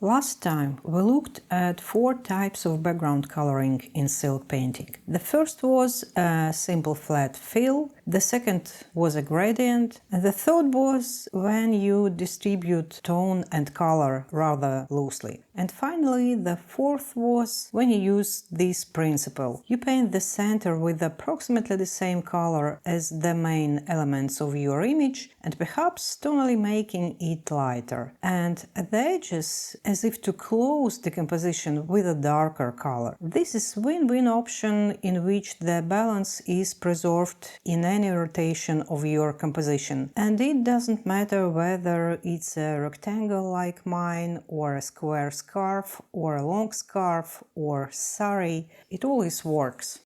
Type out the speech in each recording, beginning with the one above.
Last time we looked at 4 types of background coloring in silk painting. The first was a simple flat fill, the second was a gradient, and the third was when you distribute tone and color rather loosely. And finally, the fourth was when you use this principle. You paint the center with approximately the same color as the main elements of your image and perhaps tonally making it lighter. And at the edges, as if to close the composition with a darker color. This is win-win option in which the balance is preserved in any rotation of your composition. And it doesn't matter whether it's a rectangle like mine, or a square scarf, or a long scarf, or sari, it always works.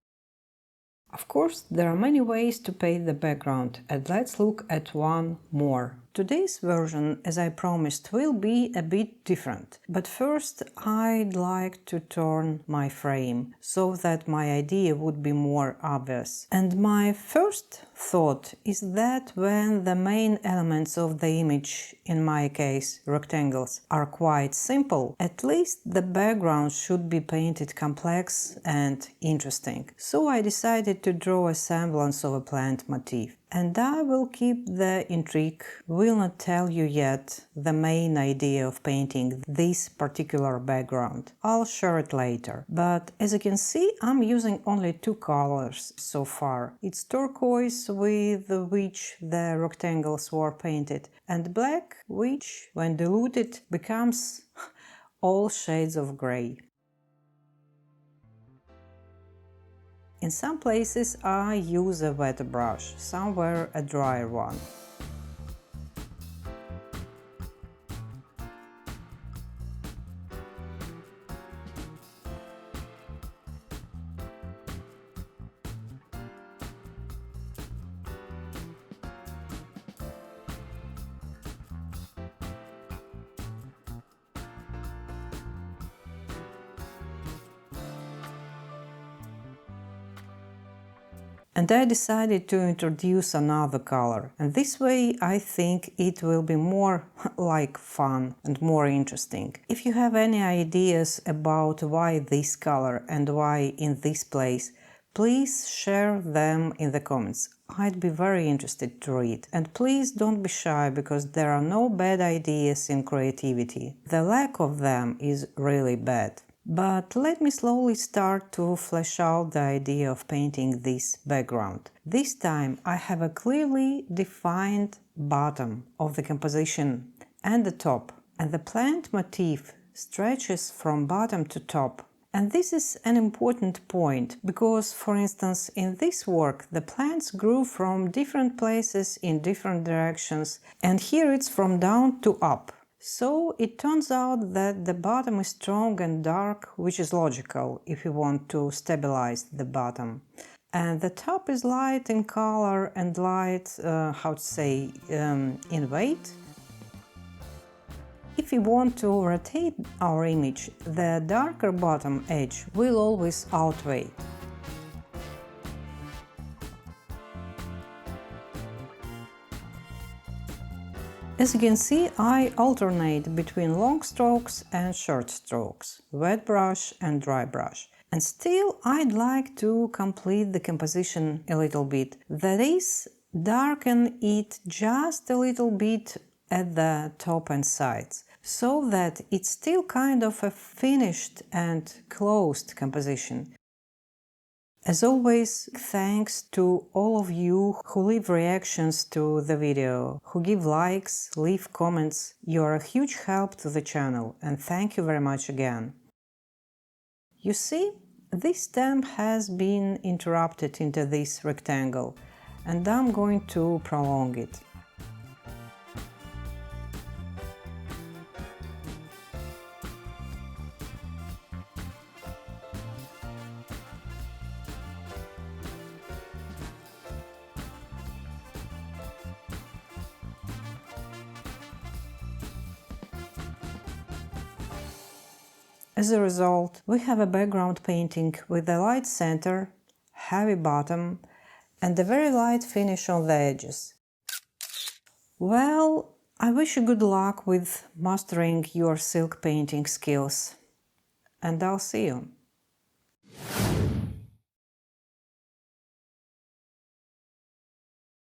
Of course, there are many ways to paint the background, and let's look at one more. Today's version, as I promised, will be a bit different. But first, I'd like to turn my frame so that my idea would be more obvious. And my first thought is that when the main elements of the image, in my case rectangles, are quite simple, at least the background should be painted complex and interesting. So I decided to draw a semblance of a plant motif. And I will keep the intrigue, will not tell you yet the main idea of painting this particular background. I'll share it later. But as you can see, I'm using only 2 colors so far. It's turquoise, with which the rectangles were painted, and black, which, when diluted, becomes all shades of gray. In some places I use a wet brush, somewhere a drier one. And I decided to introduce another color, and this way I think it will be more like fun and more interesting. If you have any ideas about why this color and why in this place, please share them in the comments. I'd be very interested to read. And please don't be shy, because there are no bad ideas in creativity. The lack of them is really bad. But let me slowly start to flesh out the idea of painting this background. This time I have a clearly defined bottom of the composition and the top, and the plant motif stretches from bottom to top. And this is an important point, because, for instance, in this work the plants grew from different places in different directions, and here it's from down to up. So it turns out that the bottom is strong and dark, which is logical if you want to stabilize the bottom. And the top is light in color and light, in weight. If we want to rotate our image, the darker bottom edge will always outweigh. As you can see, I alternate between long strokes and short strokes, wet brush and dry brush. And still, I'd like to complete the composition a little bit. That is, darken it just a little bit at the top and sides, so that it's still kind of a finished and closed composition. As always, thanks to all of you who leave reactions to the video, who give likes, leave comments. You are a huge help to the channel, and thank you very much again. You see, this stem has been interrupted into this rectangle, and I'm going to prolong it. As a result, we have a background painting with a light center, heavy bottom, and a very light finish on the edges. Well, I wish you good luck with mastering your silk painting skills, and I'll see you.